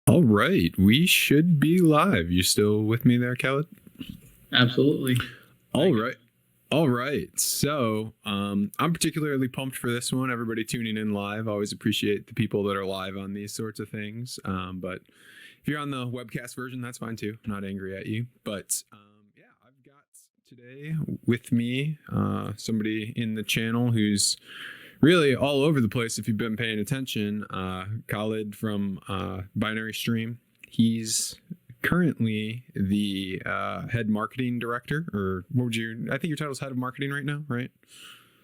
All right, we should be live. You still with me there, Khaled? Absolutely. All right. All right. So, I'm particularly pumped for this one. Everybody tuning in live. Always appreciate the people that are live on these sorts of things. But if you're on the webcast version, that's fine too. I'm not angry at you. But yeah, I've got today with me somebody in the channel who's really all over the place if you've been paying attention. Khaled from Binary Stream. He's currently the head marketing director, or what would you, I think your title's head of marketing right now, right?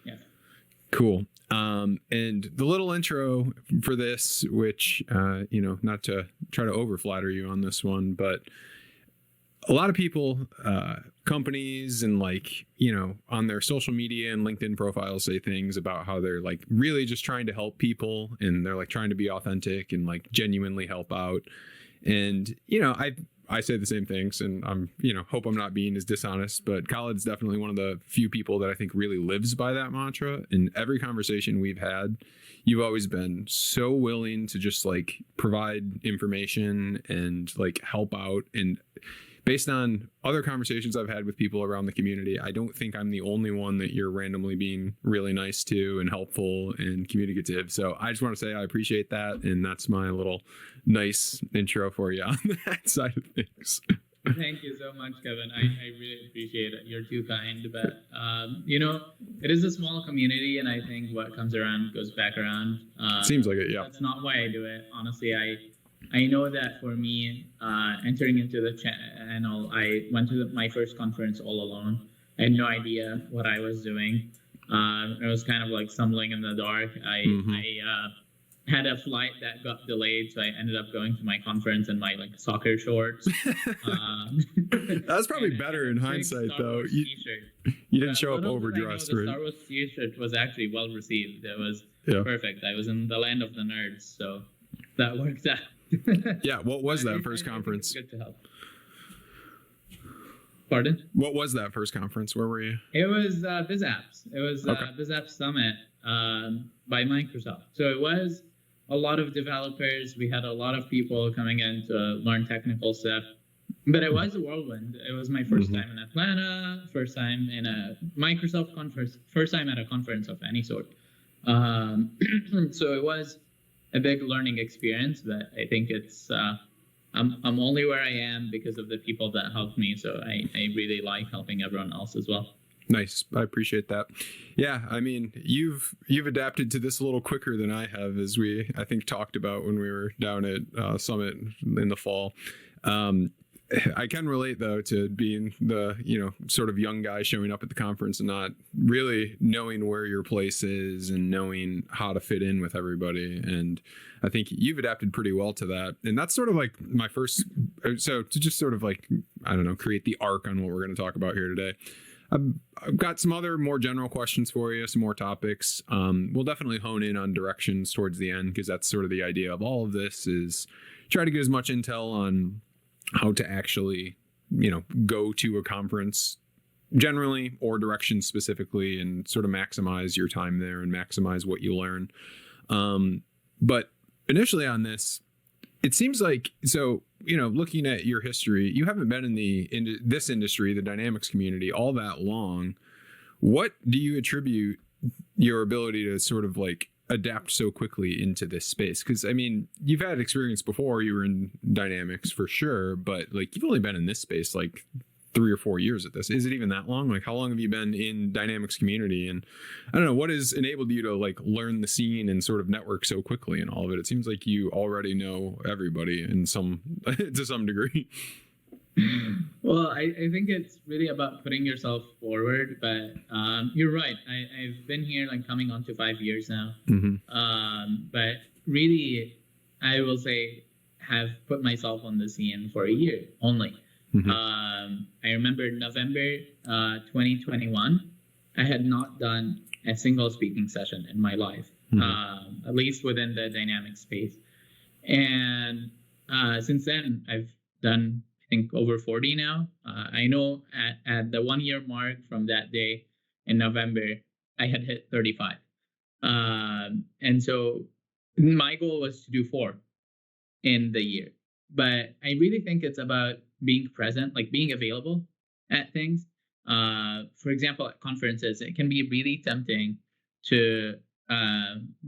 Yeah. Cool. And the little intro for this, which, not to try to over flatter you on this one, but a lot of people, companies and on their social media and LinkedIn profiles say things about how they're like really just trying to help people and they're like trying to be authentic and like genuinely help out. And, I say the same things and hope I'm not being as dishonest, but Khaled's definitely one of the few people that I think really lives by that mantra. In every conversation we've had, you've always been so willing to just like provide information and like help out. And based on other conversations I've had with people around the community, I don't think I'm the only one that you're randomly being really nice to and helpful and communicative. So I just want to say I appreciate that. And that's my little nice intro for you on that side of things. Thank you so much, Kevin. I really appreciate it. You're too kind. But, it is a small community, and I think what comes around goes back around. Seems like it, yeah. That's not why I do it. Honestly, I know that for me, entering into the channel, I went to my first conference all alone. I had no idea what I was doing. It was kind of like stumbling in the dark. I had a flight that got delayed, so I ended up going to my conference in my like soccer shorts. That was probably better in hindsight, though. You didn't show up overdressed, right? The Star Wars t-shirt was actually well received. It was perfect. I was in the land of the nerds, so that worked out. Yeah, what was that first conference? Good to help. Pardon? What was that first conference? Where were you? It was BizApps. It was BizApps Summit by Microsoft. So it was a lot of developers. We had a lot of people coming in to learn technical stuff. But it was a whirlwind. It was my first time in Atlanta, first time in a Microsoft conference, first time at a conference of any sort. So it was a big learning experience, but I think it's I'm only where I am because of the people that helped me. So I really like helping everyone else as well. Nice. I appreciate that. Yeah, I mean, you've adapted to this a little quicker than I have, as we I think talked about when we were down at Summit in the fall. I can relate though to being the sort of young guy showing up at the conference and not really knowing where your place is and knowing how to fit in with everybody. And I think you've adapted pretty well to that. And that's sort of like my first. So to just sort of like, I don't know, create the arc on what we're going to talk about here today. I've got some other more general questions for you, some more topics. We'll definitely hone in on directions towards the end, because that's sort of the idea of all of this, is try to get as much intel on how to actually, go to a conference generally or directions specifically, and sort of maximize your time there and maximize what you learn. But initially on this, it seems like, so, looking at your history, you haven't been in this industry, the dynamics community, all that long. What do you attribute your ability to sort of like adapt so quickly into this space? Because I mean, you've had experience before, you were in dynamics for sure, but like you've only been in this space like 3 or 4 years at this. Is it even that long? Like, how long have you been in dynamics community? And I don't know, what has enabled you to like learn the scene and sort of network so quickly and all of it? It seems like you already know everybody in some to some degree. Well, I think it's really about putting yourself forward, but you're right. I've been here like coming on to 5 years now. But really, I will say, have put myself on the scene for a year only. I remember November 2021, I had not done a single speaking session in my life, at least within the dynamic space. And since then, I've done, I think, over 40 now. I know at the 1 year mark from that day in November, I had hit 35. And so my goal was to do 4 in the year. but I really think it's about being present, like being available at things. For example, at conferences, it can be really tempting to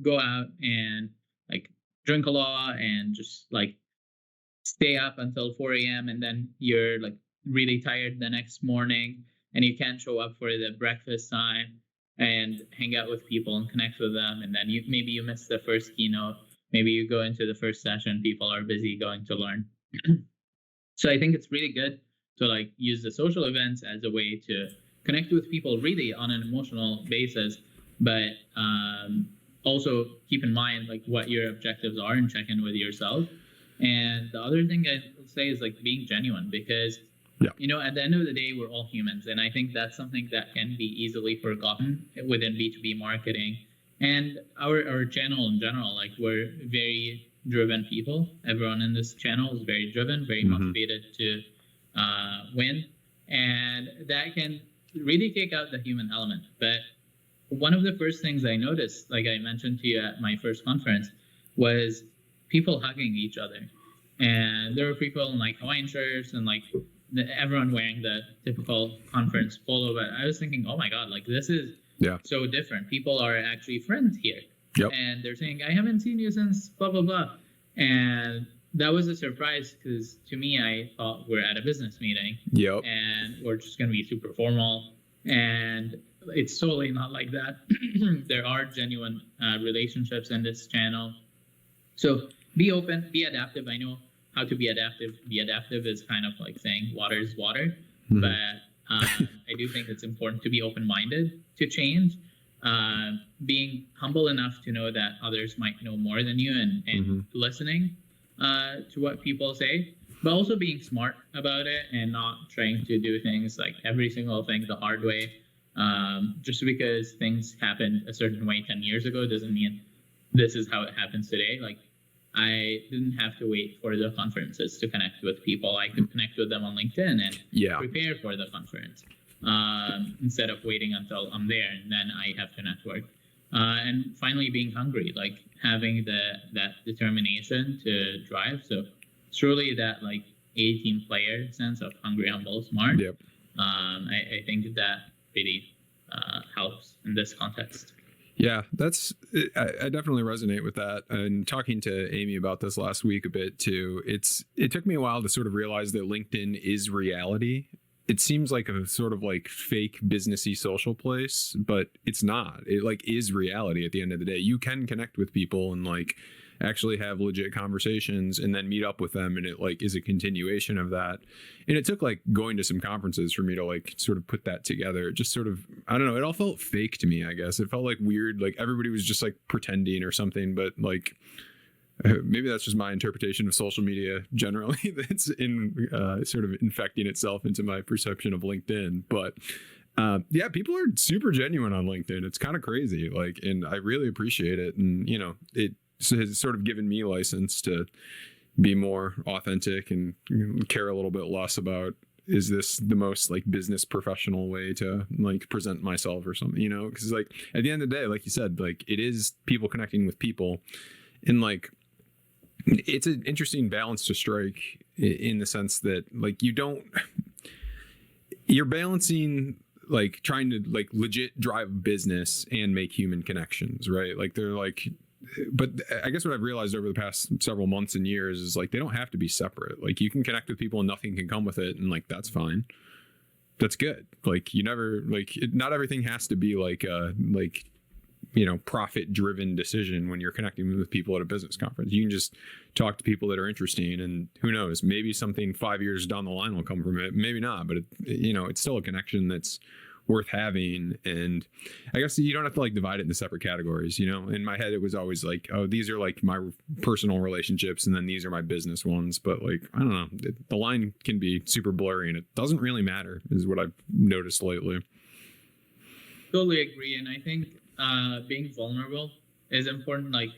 go out and like drink a lot and just like stay up until 4 a.m. and then you're like really tired the next morning and you can't show up for the breakfast time and hang out with people and connect with them. And then you miss the first keynote. Maybe you go into the first session, people are busy going to learn. So I think it's really good to like use the social events as a way to connect with people really on an emotional basis, but also keep in mind like what your objectives are and check in with yourself. And the other thing I'd say is like being genuine, because at the end of the day, we're all humans, and I think that's something that can be easily forgotten within B2B marketing and our channel in general. Like, we're very driven people. Everyone in this channel is very driven, very motivated to win, and that can really take out the human element. But one of the first things I noticed, like I mentioned to you at my first conference, was people hugging each other. And there were people in like Hawaiian shirts and like everyone wearing the typical conference polo. But I was thinking, oh my God, like this is so different. People are actually friends here. And they're saying, I haven't seen you since blah, blah, blah. And that was a surprise, because to me, I thought we're at a business meeting and we're just going to be super formal. And it's totally not like that. There are genuine relationships in this channel. So be open, be adaptive. I know how to be adaptive. Be adaptive is kind of like saying water is water. But I do think it's important to be open-minded to change. Being humble enough to know that others might know more than you, and listening to what people say, but also being smart about it and not trying to do things like every single thing the hard way. Just because things happened a certain way 10 years ago doesn't mean this is how it happens today. Like, I didn't have to wait for the conferences to connect with people. I could connect with them on LinkedIn and prepare for the conference instead of waiting until I'm there and then I have to network. And finally, being hungry, like having that determination to drive. So it's really that like A-team player sense of hungry, humble, smart. I think that really helps in this context. Yeah, I definitely resonate with that. And talking to Amy about this last week a bit too, it took me a while to sort of realize that LinkedIn is reality. It seems like a sort of like fake businessy social place, but it's not. It like is reality at the end of the day. You can connect with people and like actually have legit conversations and then meet up with them, and it like is a continuation of that. And it took like going to some conferences for me to like sort of put that together. It just sort of, I don't know, it all felt fake to me, I guess. It felt like weird, like everybody was just like pretending or something. But like maybe that's just my interpretation of social media generally that's in sort of infecting itself into my perception of LinkedIn. But yeah, people are super genuine on LinkedIn. It's kind of crazy, like, and I really appreciate it. And it has sort of given me license to be more authentic and care a little bit less about, is this the most like business professional way to like present myself or something, because like at the end of the day, like you said, like it is people connecting with people, and like it's an interesting balance to strike in the sense that like you're balancing like trying to like legit drive business and make human connections, right? Like they're like, but I guess what I've realized over the past several months and years is like they don't have to be separate. Like you can connect with people and nothing can come with it, and like that's fine. That's good. Like you never like not everything has to be like profit driven decision when you're connecting with people at a business conference. You can just talk to people that are interesting, and who knows, maybe something 5 years down the line will come from it. Maybe not, but it's still a connection that's worth having. And I guess you don't have to like divide it into separate categories. In my head it was always like, oh, these are like my personal relationships and then these are my business ones. But like, I don't know, the line can be super blurry and it doesn't really matter, is what I've noticed lately. Totally agree. And I think being vulnerable is important. Like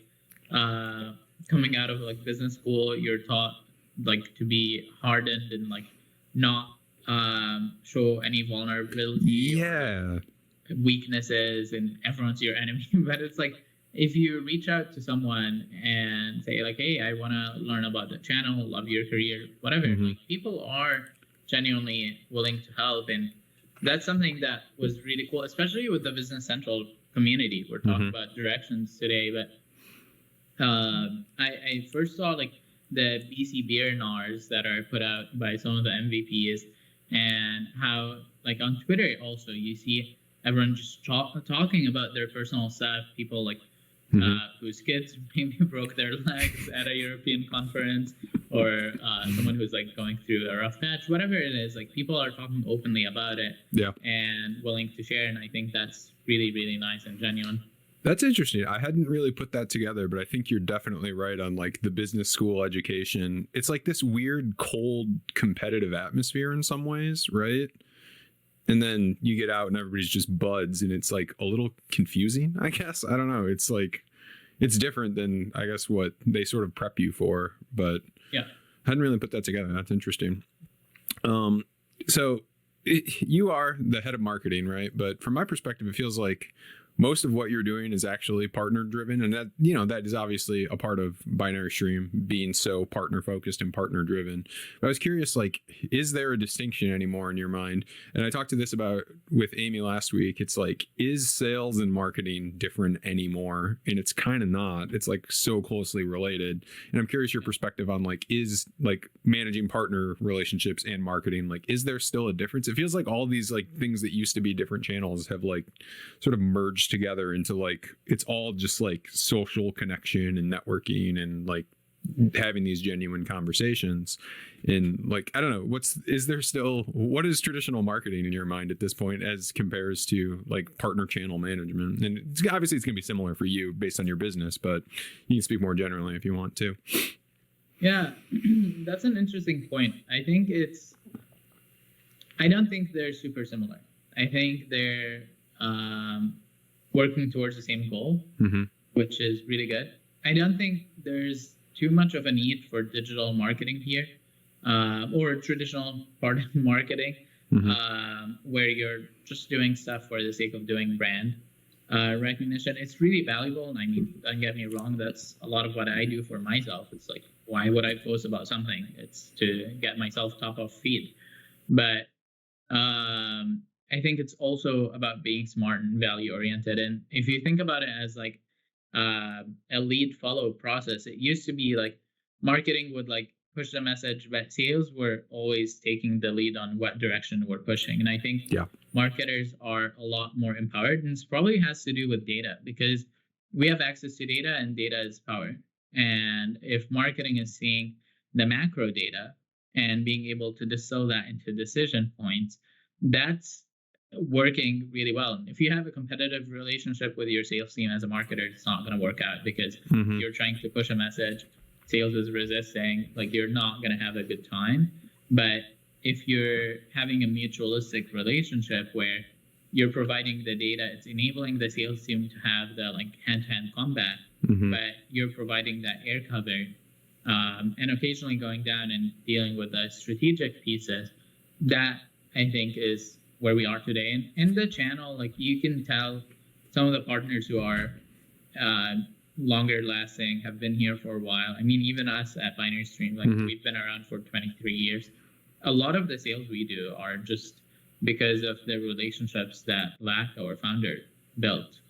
coming out of like business school, you're taught like to be hardened and like not show any vulnerability or weaknesses, and everyone's your enemy. But it's like if you reach out to someone and say like, hey, I want to learn about the channel, love your career, whatever, like people are genuinely willing to help. And that's something that was really cool, especially with the Business Central community. We're talking about directions today, but I first saw like the BC beer NARs that are put out by some of the MVPs, and how like on Twitter also you see everyone just talking about their personal stuff. People like whose kids maybe broke their legs at a European conference, or someone who's like going through a rough patch, whatever it is. Like people are talking openly about it, and willing to share. And I think that's really, really nice and genuine. That's interesting. I hadn't really put that together, but I think you're definitely right on like the business school education. It's like this weird, cold, competitive atmosphere in some ways, right? And then you get out and everybody's just buds, and it's like a little confusing, I guess. I don't know. It's like, it's different than, I guess, what they sort of prep you for, but I hadn't really put that together. That's interesting. So you are the head of marketing, right? But from my perspective, it feels like most of what you're doing is actually partner driven. And that, you know, that is obviously a part of Binary Stream being so partner focused and partner driven. But I was curious, like, is there a distinction anymore in your mind? And I talked to this about with Amy last week. It's like, is sales and marketing different anymore? And it's kind of not. It's like so closely related. And I'm curious your perspective on like, is like managing partner relationships and marketing, like, is there still a difference? It feels like all these like things that used to be different channels have like sort of merged together into like, it's all just like social connection and networking and like having these genuine conversations. And like, I don't know, what is traditional marketing in your mind at this point as compares to like partner channel management? And obviously it's going to be similar for you based on your business, but you can speak more generally if you want to. Yeah, that's an interesting point. I don't think they're super similar. I think they're working towards the same goal, which is really good. I don't think there's too much of a need for digital marketing here, or traditional part of marketing, where you're just doing stuff for the sake of doing brand recognition. It's really valuable. And I mean, don't get me wrong, that's a lot of what I do for myself. It's like, why would I post about something? It's to get myself top of feed. But I think it's also about being smart and value oriented. And if you think about it as like a lead follow process, it used to be like marketing would like push the message, but sales were always taking the lead on what direction we're pushing. And I think marketers are a lot more empowered, and this probably has to do with data, because we have access to data and data is power. And if marketing is seeing the macro data and being able to distill that into decision points, that's working really well. If you have a competitive relationship with your sales team as a marketer, it's not going to work out, because you're trying to push a message, sales is resisting, like you're not going to have a good time. But if you're having a mutualistic relationship where you're providing the data, it's enabling the sales team to have the like hand-to-hand combat, but you're providing that air cover, and occasionally going down and dealing with the strategic pieces. That I think is where we are today. And in the channel, like you can tell some of the partners who are longer lasting, have been here for a while. I mean, even us at Binary Stream, like we've been around for 23 years. A lot of the sales we do are just because of the relationships that Lack, our founder, built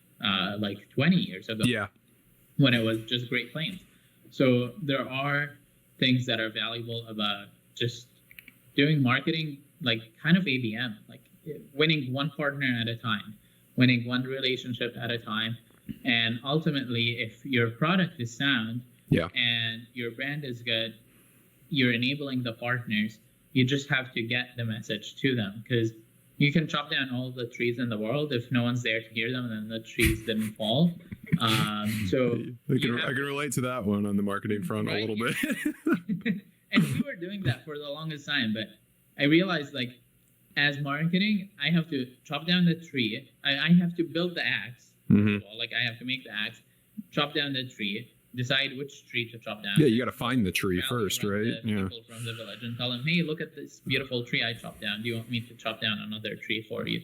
like 20 years ago. Yeah. When it was just Great Plains. So there are things that are valuable about just doing marketing, like kind of ABM, like winning one partner at a time, winning one relationship at a time. And ultimately, if your product is sound and your brand is good, you're enabling the partners. You just have to get the message to them, because you can chop down all the trees in the world. If no one's there to hear them, then the trees didn't fall. So I can relate to that one on the marketing front a little bit. And we were doing that for the longest time, but I realized, like, as marketing, I have to chop down the tree. I have to build the axe. Like, I have to make the axe, chop down the tree, decide which tree to chop down. Yeah, you got to find the tree first, right? People from the village and tell them, hey, look at this beautiful tree I chopped down. Do you want me to chop down another tree for you?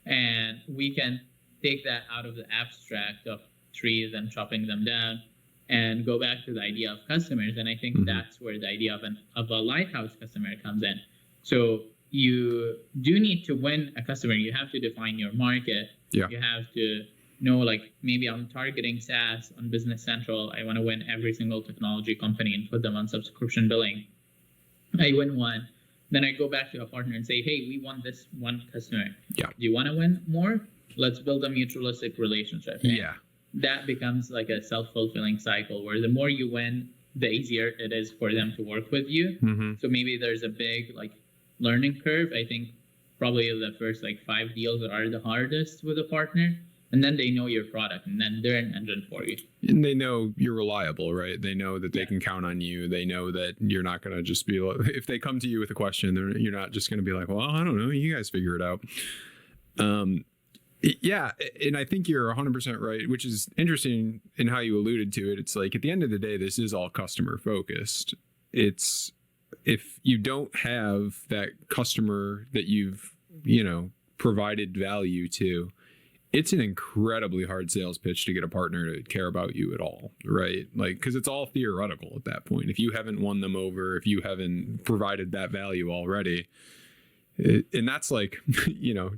And we can take that out of the abstract of trees and chopping them down, and go back to the idea of customers. And I think that's where the idea of a lighthouse customer comes in. So you do need to win a customer. You have to define your market. Yeah. You have to know, like, maybe I'm targeting SaaS on Business Central. I want to win every single technology company and put them on subscription billing. I win one. Then I go back to a partner and say, hey, we want this one customer. Yeah. Do you want to win more? Let's build a mutualistic relationship. And yeah. that becomes like a self-fulfilling cycle where the more you win, the easier it is for them to work with you. So maybe there's a big like learning curve. I think probably the first like 5 deals are the hardest with a partner. And then they know your product, and then they're an engine for you. And they know you're reliable, right? They know that they can count on you. They know that you're not going to just be like, if they come to you with a question, you're not just going to be like, well, I don't know, you guys figure it out. Yeah. And I think you're 100% right, which is interesting in how you alluded to it. It's like, at the end of the day, this is all customer focused. It's, if you don't have that customer that you've, provided value to, it's an incredibly hard sales pitch to get a partner to care about you at all, right? Like, because it's all theoretical at that point. If you haven't won them over, if you haven't provided that value already, and that's like,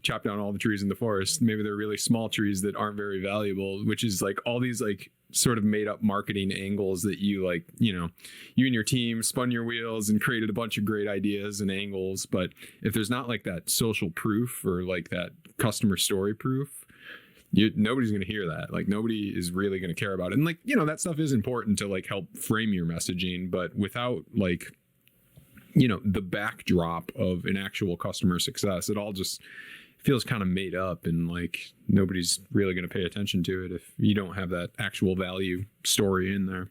chop down all the trees in the forest. Maybe they're really small trees that aren't very valuable, which is like all these like sort of made up marketing angles that you like, you and your team spun your wheels and created a bunch of great ideas and angles. But if there's not like that social proof or like that customer story proof, nobody's going to hear that. Like, nobody is really going to care about it. And like, that stuff is important to like help frame your messaging, but without like, the backdrop of an actual customer success, it all just feels kind of made up, and like nobody's really going to pay attention to it if you don't have that actual value story in there.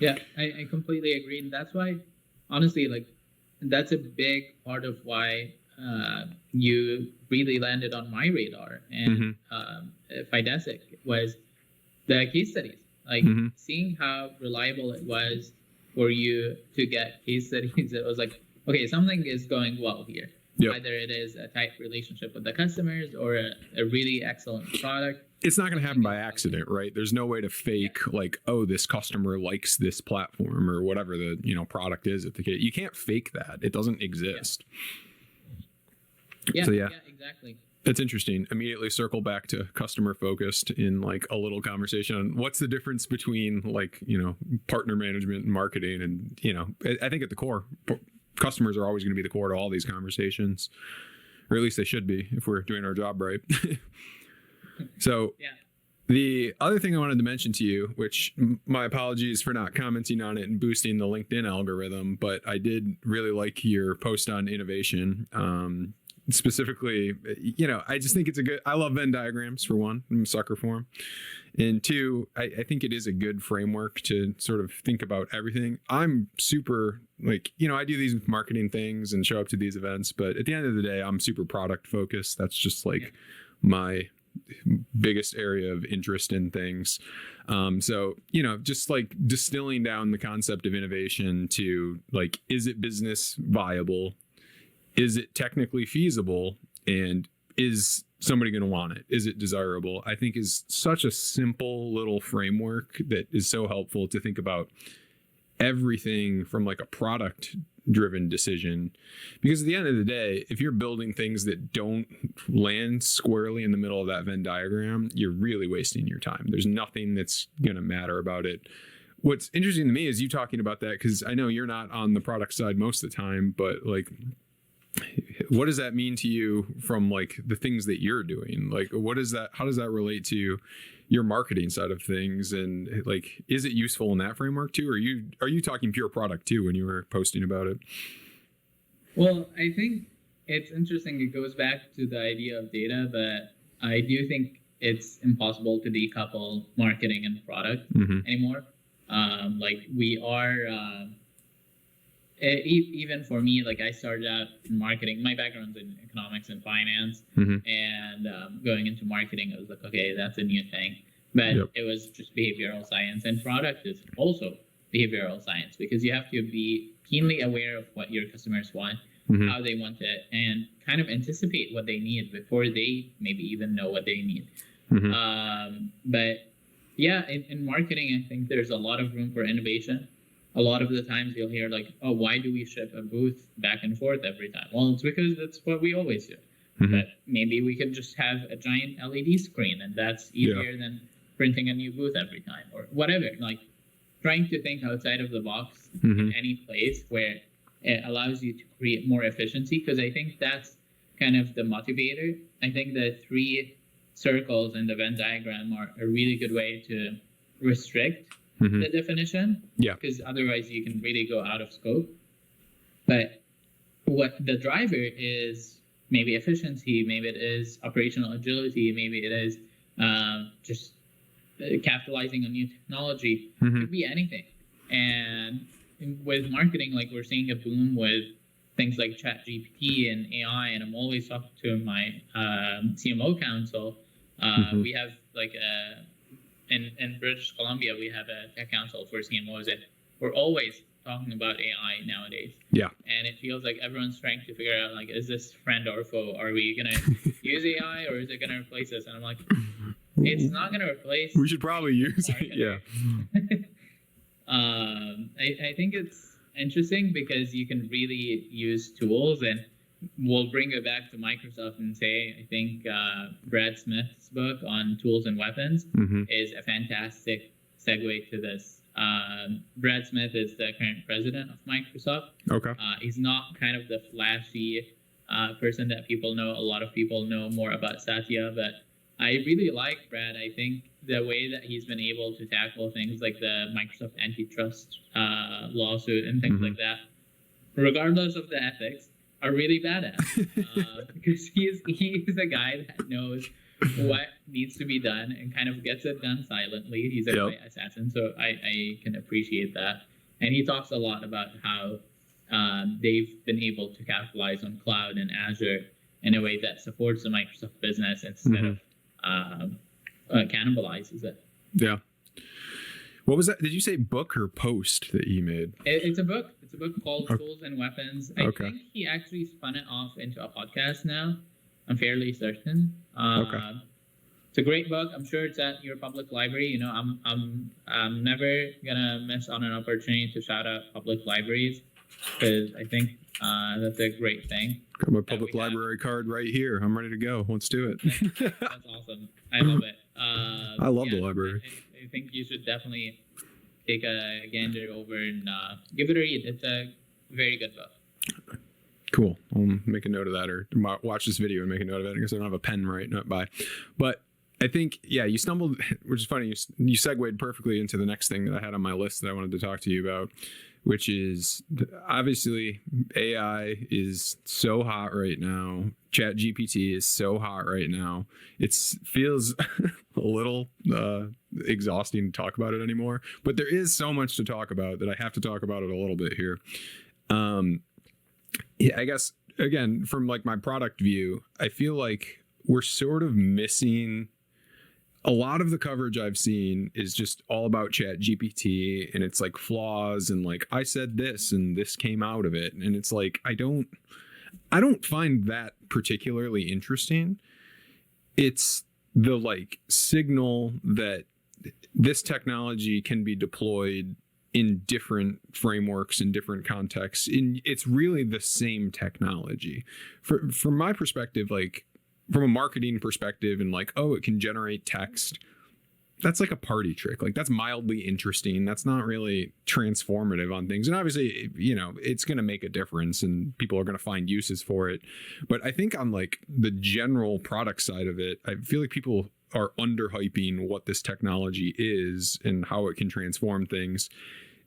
Yeah, I completely agree. And that's why, honestly, like, that's a big part of why you really landed on my radar. And Fidesic was the case studies, like seeing how reliable it was for you to get case studies. It was like, okay, something is going well here. Yep. Either it is a tight relationship with the customers or a really excellent product. It's not going to happen by accident, right? There's no way to fake like, oh, this customer likes this platform or whatever the product is at the case. You can't fake that. It doesn't exist. Yeah. So yeah, exactly. That's interesting. Immediately circle back to customer focused in like a little conversation on what's the difference between like, partner management and marketing. And, I think at the core, customers are always going to be the core to all these conversations, or at least they should be if we're doing our job right. So the other thing I wanted to mention to you, which my apologies for not commenting on it and boosting the LinkedIn algorithm, but I did really like your post on innovation. Specifically, I just think I love Venn diagrams for one. I'm a sucker for them. And two, I think it is a good framework to sort of think about everything. I'm super like, I do these marketing things and show up to these events, but at the end of the day, I'm super product focused. That's just like my biggest area of interest in things. So, just like distilling down the concept of innovation to like, is it business viable? Is it technically feasible? And is somebody going to want it? Is it desirable? I think is such a simple little framework that is so helpful to think about everything from like a product driven decision. Because at the end of the day, if you're building things that don't land squarely in the middle of that Venn diagram, you're really wasting your time. There's nothing that's going to matter about it. What's interesting to me is you talking about that, because I know you're not on the product side most of the time, but like, what does that mean to you from like the things that you're doing? Like, how does that relate to your marketing side of things? And like, is it useful in that framework too? Or are you talking pure product too when you were posting about it? Well, I think it's interesting. It goes back to the idea of data, but I do think it's impossible to decouple marketing and product anymore. Like we are, even for me, like I started out in marketing. My background's in economics and finance, and going into marketing, it was like, okay, that's a new thing. But it was just behavioral science, and product is also behavioral science, because you have to be keenly aware of what your customers want, how they want it, and kind of anticipate what they need before they maybe even know what they need. But Yeah, in marketing, I think there's a lot of room for innovation. A lot of the times you'll hear like, oh, why do we ship a booth back and forth every time? Well, it's because that's what we always do. But maybe we could just have a giant LED screen, and that's easier than printing a new booth every time, or whatever. Like trying to think outside of the box in any place where it allows you to create more efficiency, because I think that's kind of the motivator. I think the 3 circles in the Venn diagram are a really good way to restrict the definition, because otherwise you can really go out of scope. But what the driver is, maybe efficiency, maybe it is operational agility, maybe it is just capitalizing on new technology. It could be anything. And with marketing, like we're seeing a boom with things like ChatGPT and AI, and I'm always talking to my CMO council. We have like in British Columbia, we have a tech council for CMOs, and we're always talking about AI nowadays. Yeah. And it feels like everyone's trying to figure out, like, is this friend or foe? Are we going to use AI, or is it going to replace us? And I'm like, it's not going to replace. We should probably use it. Yeah. I think it's interesting because you can really use tools, and we'll bring it back to Microsoft and say, I think Brad Smith's book on tools and weapons is a fantastic segue to this. Brad Smith is the current president of Microsoft. Okay. He's not kind of the flashy person that people know. A lot of people know more about Satya, but I really like Brad. I think the way that he's been able to tackle things like the Microsoft antitrust lawsuit and things like that, regardless of the ethics, are really badass. Because he's a guy that knows what needs to be done and kind of gets it done silently. He's a quiet assassin, so I can appreciate that. And he talks a lot about how they've been able to capitalize on cloud and Azure in a way that supports the Microsoft business instead of cannibalizes it. Yeah. What was that? Did you say book or post that you made? It's a book. It's a book called Tools and Weapons. I think he actually spun it off into a podcast now. I'm fairly certain. It's a great book. I'm sure it's at your public library. You know, I'm never gonna miss on an opportunity to shout out public libraries, because I think that's a great thing. Got my public library card right here. I'm ready to go. Let's do it. That's awesome. I love it. I love the library. I think you should definitely take a gander over and give it a read. It's a very good book. Cool. I'll make a note of that, or watch this video and make a note of it, because I don't have a pen right by. But I think, you stumbled, which is funny, you segued perfectly into the next thing that I had on my list that I wanted to talk to you about, which is obviously AI is so hot right now. ChatGPT is so hot right now. It feels a little exhausting to talk about it anymore, but there is so much to talk about that I have to talk about it a little bit here. I guess, again, from like my product view, I feel like we're sort of missing a lot of the coverage I've seen is just all about ChatGPT, and it's like flaws and like, I said this and this came out of it. And it's like, I don't find that particularly interesting. It's the like signal that this technology can be deployed in different frameworks, in different contexts. It's really the same technology. From my perspective, like from a marketing perspective, and like, oh, it can generate text. That's like a party trick. Like that's mildly interesting. That's not really transformative on things. And obviously, you know, it's going to make a difference and people are going to find uses for it. But I think on like the general product side of it, I feel like people are underhyping what this technology is and how it can transform things.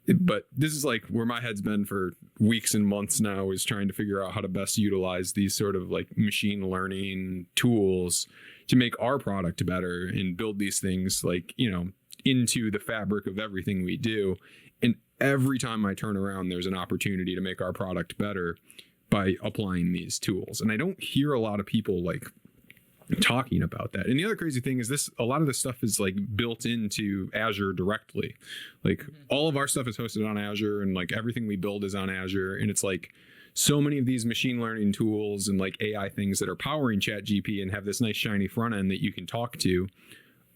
But this is like where my head's been for weeks and months now, is trying to figure out how to best utilize these sort of like machine learning tools to make our product better and build these things like, you know, into the fabric of everything we do. And every time I turn around, there's an opportunity to make our product better by applying these tools. And I don't hear a lot of people like talking about that. And the other crazy thing is a lot of this stuff is like built into Azure directly. Like all of our stuff is hosted on Azure, and like everything we build is on Azure. And it's like so many of these machine learning tools and like AI things that are powering ChatGPT and have this nice shiny front end that you can talk to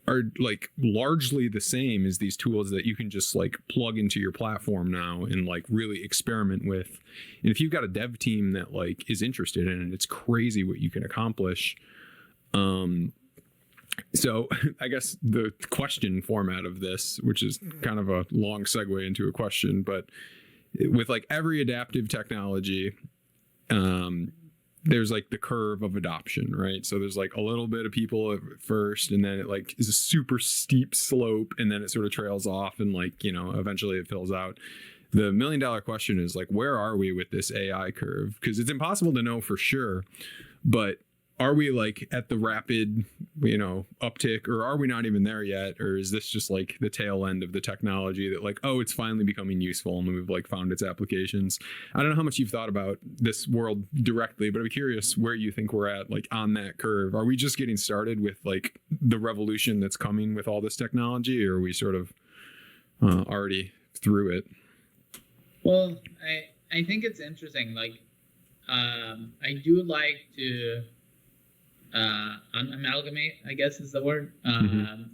are like largely the same as these tools that you can just like plug into your platform now and like really experiment with. And if you've got a dev team that like is interested in it, it's crazy what you can accomplish. So I guess the question format of this, which is kind of a long segue into a question, but with like every adaptive technology, there's like the curve of adoption, right? So there's like a little bit of people at first, and then it like is a super steep slope, and then it sort of trails off, and like, you know, eventually it fills out. The $1 million question is like, where are we with this AI curve? Because it's impossible to know for sure, but are we like at the rapid, you know, uptick, or are we not even there yet? Or is this just like the tail end of the technology that like, oh, it's finally becoming useful and we've like found its applications? I don't know how much you've thought about this world directly, but I'm curious where you think we're at like on that curve. Are we just getting started with like the revolution that's coming with all this technology, or are we sort of already through it? Well, I think it's interesting. Like, I do like to amalgamate, I guess is the word,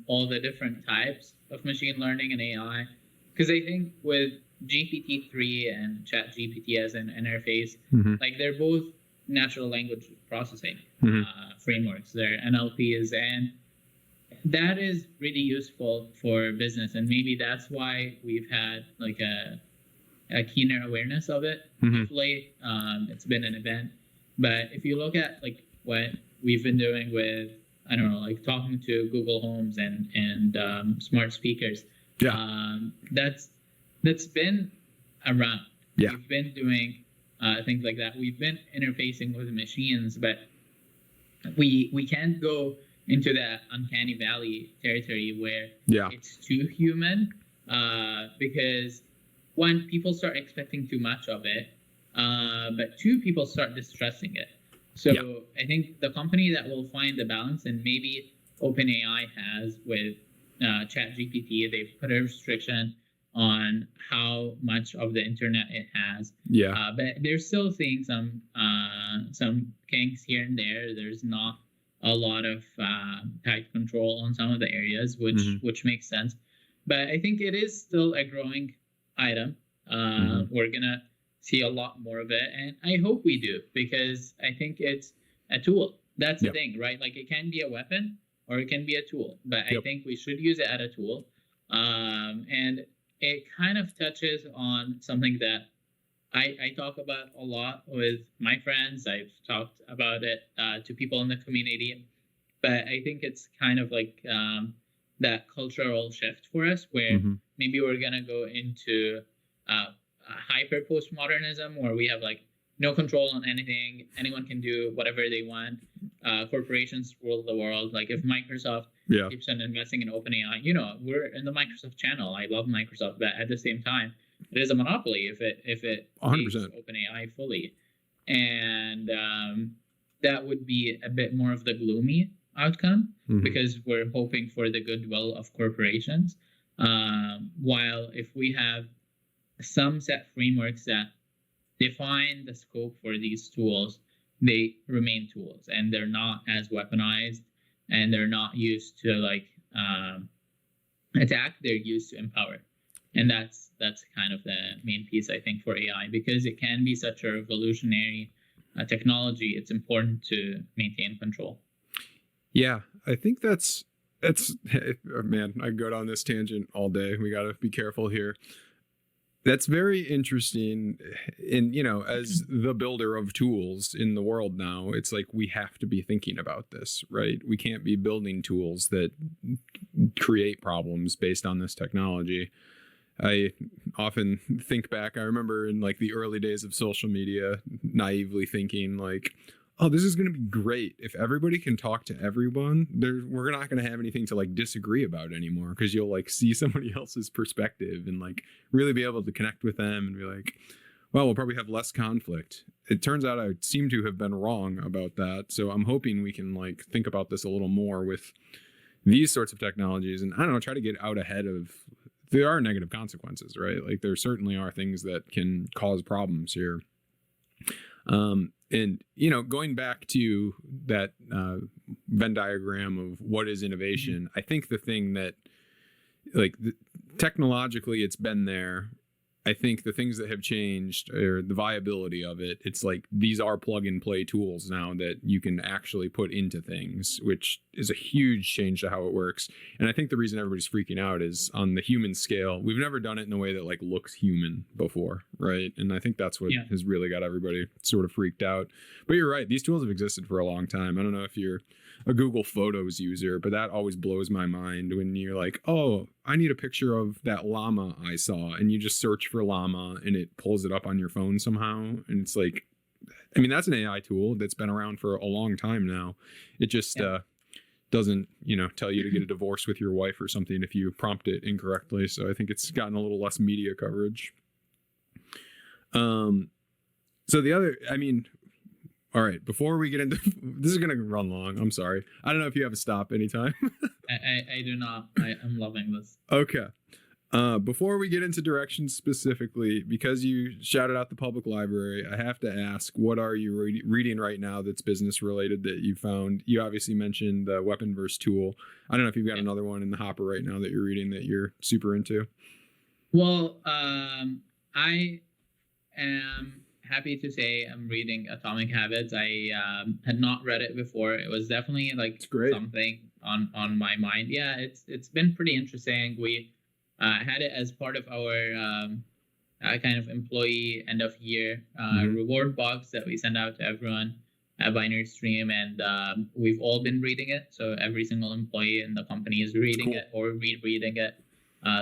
all the different types of machine learning and AI. Because I think with GPT-3 and ChatGPT as an interface, like they're both natural language processing frameworks. They're NLPs, and that is really useful for business. And maybe that's why we've had like a keener awareness of it of late. It's been an event. But if you look at like what we've been doing with, I don't know, like talking to Google Homes and smart speakers. That's been around. We've been doing things like that. We've been interfacing with machines, but we can't go into that uncanny valley territory where it's too human, because one, people start expecting too much of it, but two, people start distrusting it. So I think the company that will find the balance, and maybe OpenAI has with ChatGPT, they've put a restriction on how much of the internet it has. But they're still seeing some kinks here and there. There's not a lot of tight control on some of the areas, which makes sense. But I think it is still a growing item. We're gonna see a lot more of it, and I hope we do, because I think it's a tool. That's the thing, right? Like, it can be a weapon or it can be a tool, but I think we should use it as a tool. And it kind of touches on something that I talk about a lot with my friends. I've talked about it to people in the community, but I think it's kind of like that cultural shift for us, where maybe we're gonna go into hyper postmodernism, where we have like no control on anything. Anyone can do whatever they want. Corporations rule the world. Like, if Microsoft keeps on investing in OpenAI, you know, we're in the Microsoft channel. I love Microsoft, but at the same time, it is a monopoly if it takes OpenAI fully. And that would be a bit more of the gloomy outcome, because we're hoping for the goodwill of corporations. While if we have some set frameworks that define the scope for these tools, they remain tools, and they're not as weaponized, and they're not used to like attack. They're used to empower. And that's kind of the main piece, I think, for AI, because it can be such a revolutionary technology. It's important to maintain control. Yeah, I think that's man, I go down this tangent all day. We got to be careful here. That's very interesting. And, you know, as the builder of tools in the world now, it's like we have to be thinking about this, right? We can't be building tools that create problems based on this technology. I often think back, I remember in like the early days of social media, naively thinking like, oh, this is going to be great. If everybody can talk to everyone, we're not going to have anything to like disagree about anymore, because you'll like see somebody else's perspective and like really be able to connect with them and be like, well, we'll probably have less conflict. It turns out I seem to have been wrong about that. So I'm hoping we can like think about this a little more with these sorts of technologies, and I don't know, try to get out ahead of, there are negative consequences, right? Like there certainly are things that can cause problems here. And, you know, going back to that Venn diagram of what is innovation, I think the thing that, like, technologically it's been there. I think the things that have changed or the viability of it, it's like these are plug and play tools now that you can actually put into things, which is a huge change to how it works. And I think the reason everybody's freaking out is on the human scale. We've never done it in a way that like looks human before, right? And I think that's what has really got everybody sort of freaked out. But you're right. These tools have existed for a long time. I don't know if you're a Google Photos user, but that always blows my mind when you're like, oh, I need a picture of that llama I saw, and you just search for llama and it pulls it up on your phone somehow. And it's like, I mean, that's an AI tool that's been around for a long time now. It just doesn't, you know, tell you to get a divorce with your wife or something if you prompt it incorrectly. So I think it's gotten a little less media coverage. So the other, I mean, all right, before we get into this is going to run long. I'm sorry. I don't know if you have a stop anytime. I do not. I'm loving this. Okay. Before we get into directions specifically, because you shouted out the public library, I have to ask, what are you reading right now that's business related that you found? You obviously mentioned the Weaponverse tool. I don't know if you've got another one in the hopper right now that you're reading that you're super into. Well, I am happy to say I'm reading Atomic Habits. I had not read it before. It was definitely like something on my mind. Yeah, it's been pretty interesting. We had it as part of our kind of employee end of year reward box that we send out to everyone at Binary Stream, and we've all been reading it. So every single employee in the company is reading it or rereading it.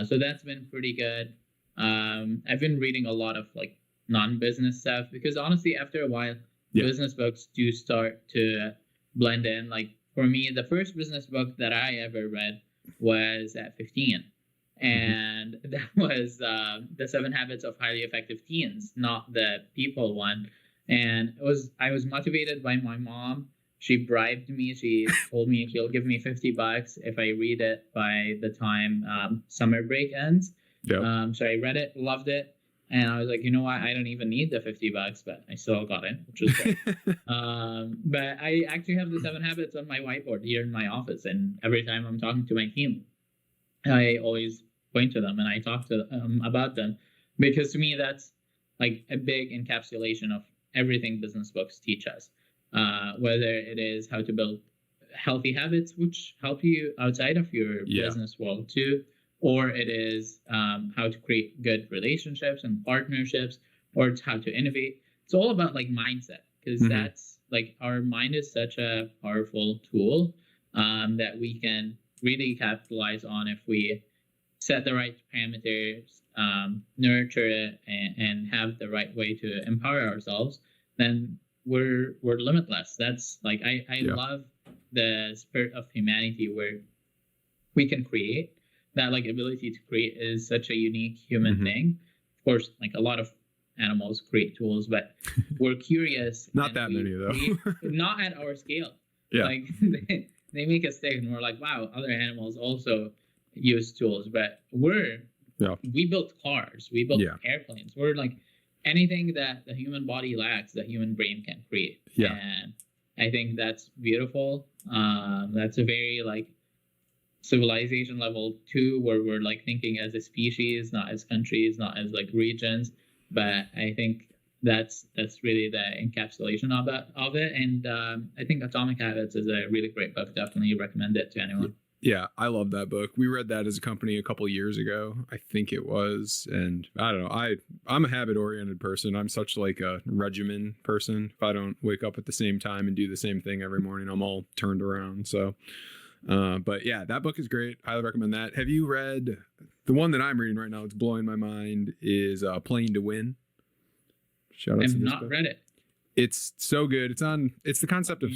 So that's been pretty good. I've been reading a lot of like non-business stuff because honestly, after a while, business books do start to blend in. Like for me, the first business book that I ever read was at 15. And that was the 7 Habits of Highly Effective Teens, not the People one. And I was motivated by my mom. She bribed me. She told me she'll give me $50 if I read it by the time summer break ends. Yep. So I read it, loved it. And I was like, you know what? I don't even need the $50, but I still got it, which was great. But I actually have the 7 Habits on my whiteboard here in my office. And every time I'm talking to my team, I always point to them and I talk to them about them, because to me that's like a big encapsulation of everything business books teach us, whether it is how to build healthy habits which help you outside of your business world too, or it is how to create good relationships and partnerships, or it's how to innovate. It's all about like mindset, because that's like our mind is such a powerful tool that we can really capitalize on if we set the right parameters, nurture it, and have the right way to empower ourselves. Then we're limitless. That's like I love the spirit of humanity where we can create. That like ability to create is such a unique human thing. Of course, like a lot of animals create tools, but we're curious. Not that many though. Not at our scale. Yeah. Like they make us think, and we're like, wow, other animals also use tools, but we built cars, we built airplanes. We're like anything that the human body lacks, the human brain can create. And I think that's beautiful. That's a very like civilization level too, where we're like thinking as a species, not as countries, not as like regions. But I think that's really the encapsulation of it. And I think Atomic Habits is a really great book. Definitely recommend it to anyone. Yeah, I love that book. We read that as a company a couple of years ago, I think it was. And I don't know, I'm a habit-oriented person. I'm such like a regimen person. If I don't wake up at the same time and do the same thing every morning, I'm all turned around. So, but yeah, that book is great. Highly recommend that. Have you read the one that I'm reading right now? It's blowing my mind. Is Playing to Win. Shout out to this book. I've not read it. It's so good. It's the concept of,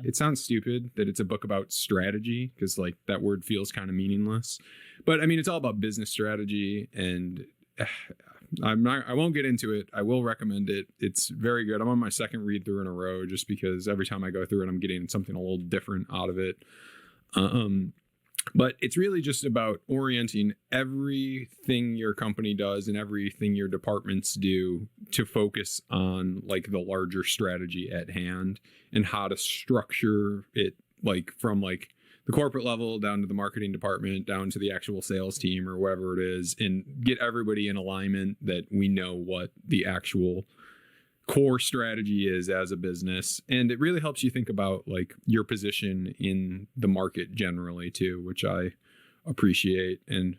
it sounds stupid that it's a book about strategy, because like that word feels kind of meaningless, but I mean, it's all about business strategy, and I won't get into it. I will recommend it. It's very good. I'm on my second read through in a row, just because every time I go through it, I'm getting something a little different out of it. But it's really just about orienting everything your company does and everything your departments do to focus on like the larger strategy at hand and how to structure it, like from like the corporate level down to the marketing department, down to the actual sales team or wherever it is, and get everybody in alignment that we know what the actual core strategy is as a business. And it really helps you think about like your position in the market generally too, which I appreciate. And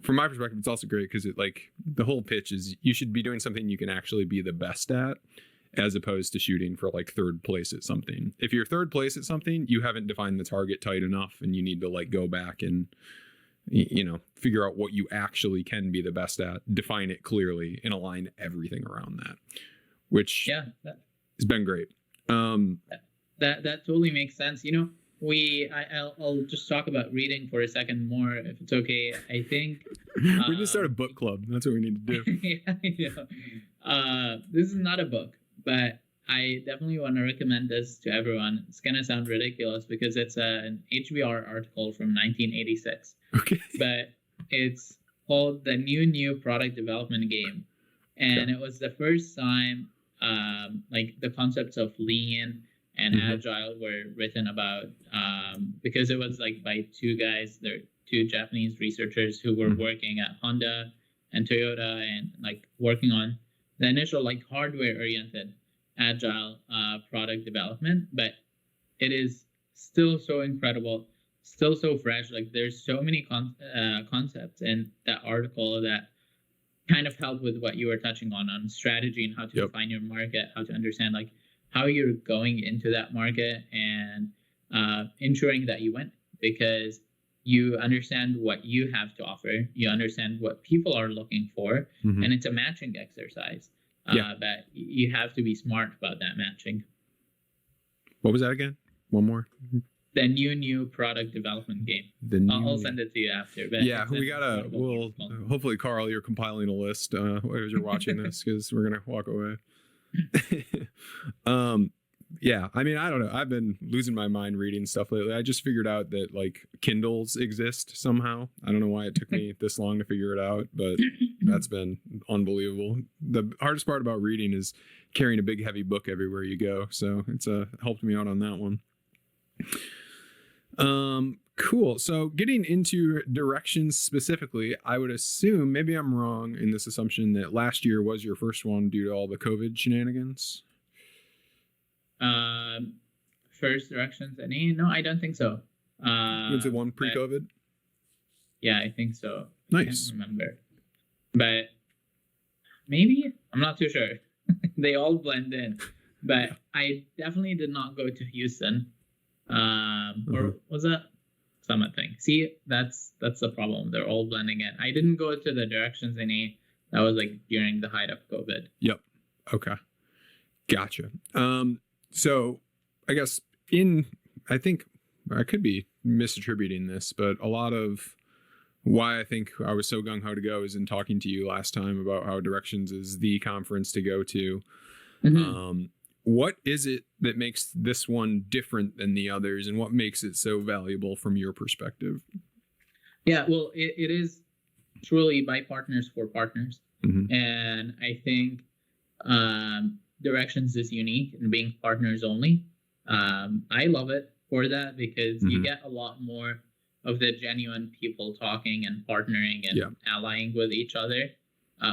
from my perspective, it's also great because it like the whole pitch is you should be doing something you can actually be the best at, as opposed to shooting for like third place at something. If you're third place at something, you haven't defined the target tight enough, and you need to like go back and, you know, figure out what you actually can be the best at, define it clearly, and align everything around that, which has been great. That totally makes sense. You know, I'll just talk about reading for a second more, if it's okay. I think we just start a book club. That's what we need to do. Yeah. This is not a book, but I definitely want to recommend this to everyone. It's gonna sound ridiculous because it's an HBR article from 1986. Okay. But it's called The New Product Development Game. And it was the first time like the concepts of lean and agile were written about, because it was like by two guys, they're two Japanese researchers who were working at Honda and Toyota and like working on the initial like hardware oriented agile product development. But it is still so incredible, still so fresh. Like there's so many concepts in that article that kind of help with what you were touching on strategy and how to define your market, how to understand like how you're going into that market, and ensuring that you win, because you understand what you have to offer, you understand what people are looking for, and it's a matching exercise. But you have to be smart about that matching. What was that again? One more. The new product development game. I'll send it to you after. But we'll hopefully, Carl, you're compiling a list as you're watching this, because we're gonna walk away. I mean, I don't know. I've been losing my mind reading stuff lately. I just figured out that like Kindles exist somehow. I don't know why it took me this long to figure it out, but that's been unbelievable. The hardest part about reading is carrying a big heavy book everywhere you go. So it's helped me out on that one. Cool. So getting into directions specifically, I would assume, maybe I'm wrong in this assumption, that last year was your first one due to all the COVID shenanigans. First directions, any? No, I don't think so. Was it one pre-COVID? Yeah, I think so. Nice. I can't remember. But maybe? I'm not too sure. They all blend in. But I definitely did not go to Houston. Or was that Summit thing? See, that's the problem. They're all blending in. I didn't go to the directions any. That was like during the height of COVID. Yep. Okay. Gotcha. So I guess I think I could be misattributing this, but a lot of why I think I was so gung-ho to go is in talking to you last time about how Directions is the conference to go to. What is it that makes this one different than the others, and what makes it so valuable from your perspective? Yeah, well, it is truly by partners for partners. And I think Directions is unique in being partners only. I love it for that, because you get a lot more of the genuine people talking and partnering and allying with each other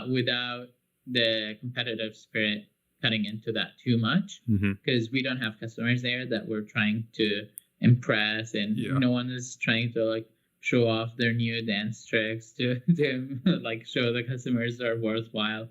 without the competitive spirit cutting into that too much, because we don't have customers there that we're trying to impress, and no one is trying to like show off their new dance tricks to like show the customers are worthwhile.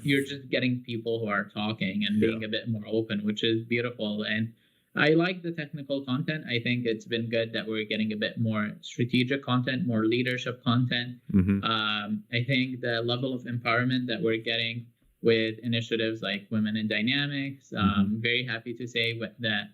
You're just getting people who are talking and being a bit more open, which is beautiful. And I like the technical content. I think it's been good that we're getting a bit more strategic content, more leadership content. I think the level of empowerment that we're getting with initiatives like Women in Dynamics. I'm very happy to say that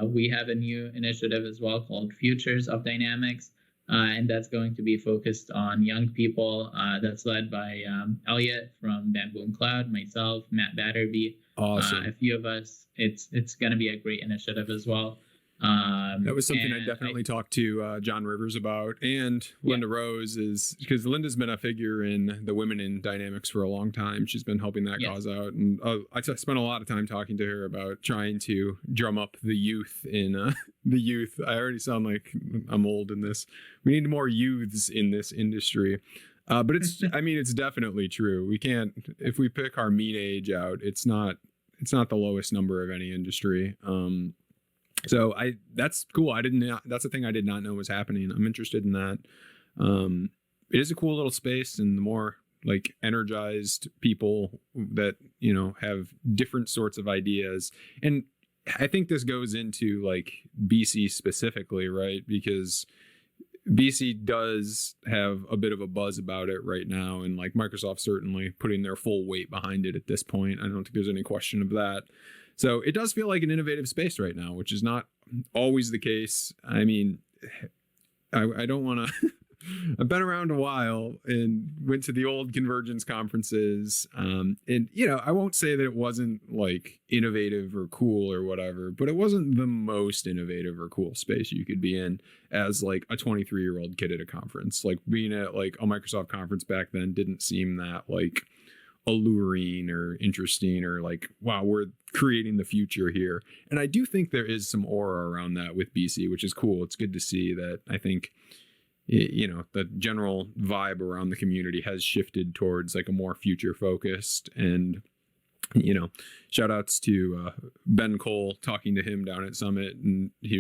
we have a new initiative as well called Futures of Dynamics. And that's going to be focused on young people. That's led by Elliot from Bamboo and Cloud, myself, Matt Batterby, awesome. a few of us. It's going to be a great initiative as well. That was something I definitely talked to John Rivers about, and Linda Rose, is because Linda's been a figure in the Women in Dynamics for a long time. She's been helping that cause out, and I spent a lot of time talking to her about trying to drum up the youth in the youth. I already sound like I'm old in this. We need more youths in this industry. But it's, I mean, it's definitely true. We can't, if we pick our mean age out, it's not the lowest number of any industry. So that's cool. That's a thing I did not know was happening. I'm interested in that. It is a cool little space, and the more like energized people that, you know, have different sorts of ideas. And I think this goes into like BC specifically, right? Because BC does have a bit of a buzz about it right now, and like Microsoft certainly putting their full weight behind it at this point. I don't think there's any question of that. So it does feel like an innovative space right now, which is not always the case. I mean, I don't want to. I've been around a while and went to the old convergence conferences. And, you know, I won't say that it wasn't like innovative or cool or whatever, but it wasn't the most innovative or cool space you could be in as like a 23-year-old kid at a conference. Like being at like a Microsoft conference back then didn't seem that like alluring or interesting or like, wow, we're creating the future here. And I do think there is some aura around that with BC, which is cool. It's good to see that. I think, you know, the general vibe around the community has shifted towards like a more future focused. And, you know, shout outs to Ben Cole, talking to him down at Summit. And I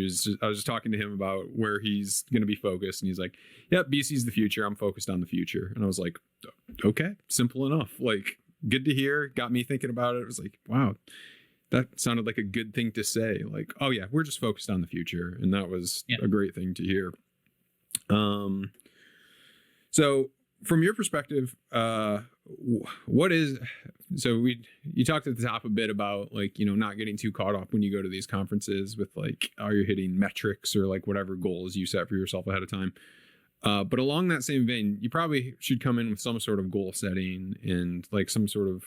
was just talking to him about where he's going to be focused. And he's like, yep, BC's the future. I'm focused on the future. And I was like, okay, simple enough. Like, good to hear. Got me thinking about it. It was like, wow, that sounded like a good thing to say. Like, oh yeah, we're just focused on the future. And that was a great thing to hear. So from your perspective, you talked at the top a bit about like, you know, not getting too caught up when you go to these conferences with like, are you hitting metrics or like whatever goals you set for yourself ahead of time. But along that same vein, you probably should come in with some sort of goal setting and like some sort of,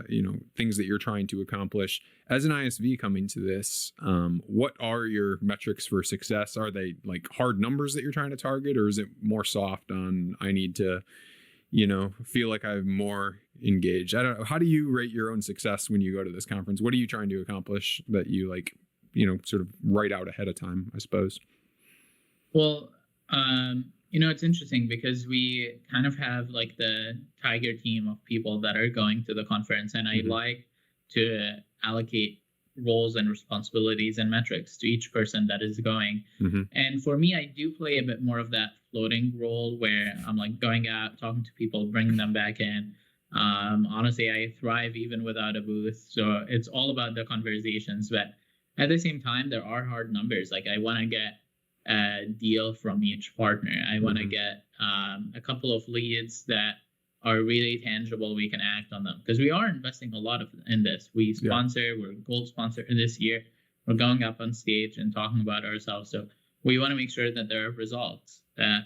you know, things that you're trying to accomplish. As an ISV coming to this, what are your metrics for success? Are they like hard numbers that you're trying to target, or is it more soft on, I need to, you know, feel like I'm more engaged? I don't know. How do you rate your own success when you go to this conference? What are you trying to accomplish that you like, you know, sort of write out ahead of time, I suppose? Well, you know, it's interesting because we kind of have like the tiger team of people that are going to the conference, and I like to allocate roles and responsibilities and metrics to each person that is going. And for me, I do play a bit more of that floating role where I'm like going out, talking to people, bringing them back in. Honestly, I thrive even without a booth. So it's all about the conversations. But at the same time, there are hard numbers. Like I want to get a deal from each partner. I want to get a couple of leads that are really tangible. We can act on them because we are investing a lot in this. We sponsor, we're gold sponsor this year. We're going up on stage and talking about ourselves. So we want to make sure that there are results that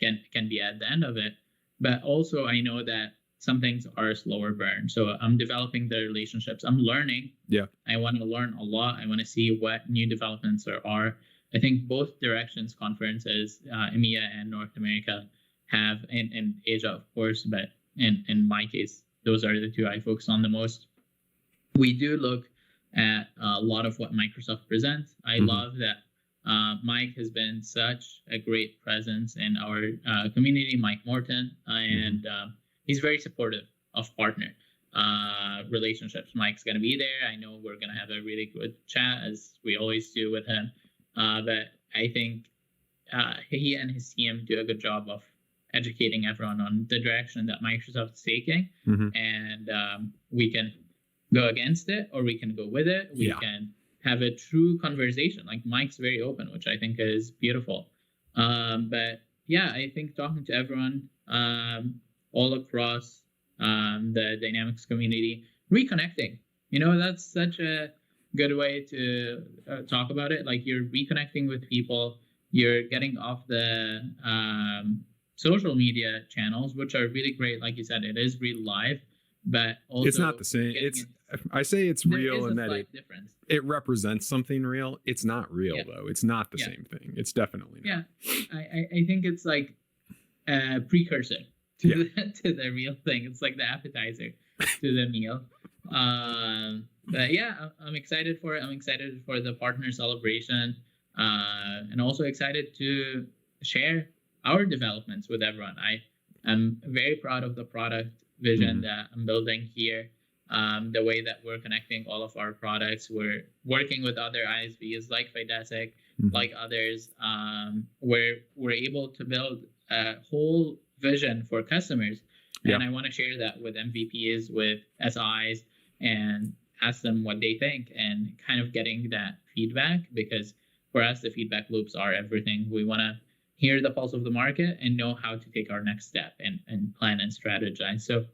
can be at the end of it. But also I know that some things are slower burn. So I'm developing the relationships. I'm learning. I want to learn a lot. I want to see what new developments there are. I think both directions, conferences, EMEA and North America, have, and Asia, of course, but in my case, those are the two I focus on the most. We do look at a lot of what Microsoft presents. I love that Mike has been such a great presence in our community, Mike Morton, and he's very supportive of partner relationships. Mike's going to be there. I know we're going to have a really good chat, as we always do with him. But I think he and his team do a good job of educating everyone on the direction that Microsoft is taking. And we can go against it or we can go with it. We can have a true conversation. Like Mike's very open, which I think is beautiful. But yeah, I think talking to everyone all across the Dynamics community, reconnecting, you know, that's such a good way to talk about it. Like you're reconnecting with people, you're getting off the social media channels, which are really great. Like you said, it is real live, but also it's not the same. I say it's real in that it represents something real. It's not real though. It's not the same thing. It's definitely not. I think it's like a precursor to the real thing. It's like the appetizer to the meal. But yeah, I'm excited for it. I'm excited for the partner celebration, and also excited to share our developments with everyone. I'm very proud of the product vision that I'm building here. The way that we're connecting all of our products, we're working with other ISVs like Fidesic, like others, where we're able to build a whole vision for customers. And I want to share that with MVPs, with SIs, and ask them what they think, and kind of getting that feedback, because for us, the feedback loops are everything. We want to hear the pulse of the market and know how to take our next step and plan and strategize. So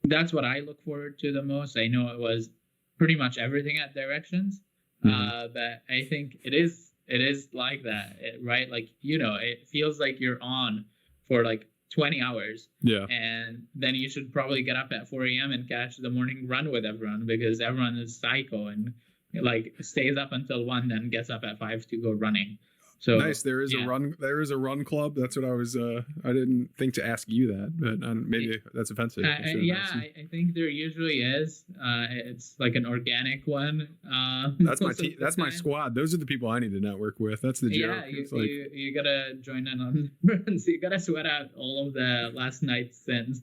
that's what I look forward to the most. I know it was pretty much everything at Directions, but I think it is like that, right? Like, it feels like you're on for like 20 hours. Yeah. And then you should probably get up at 4 a.m. and catch the morning run with everyone, because everyone is psycho and like stays up until 1, then gets up at 5 to go running. So nice. There is a run. There is a run club. That's what I was. I didn't think to ask you that, but maybe that's offensive. I think there usually is. It's like an organic one. That's my team. That's my squad. Those are the people I need to network with. That's the joke. Yeah, you gotta join in on runs. You gotta sweat out all of the last night's sins.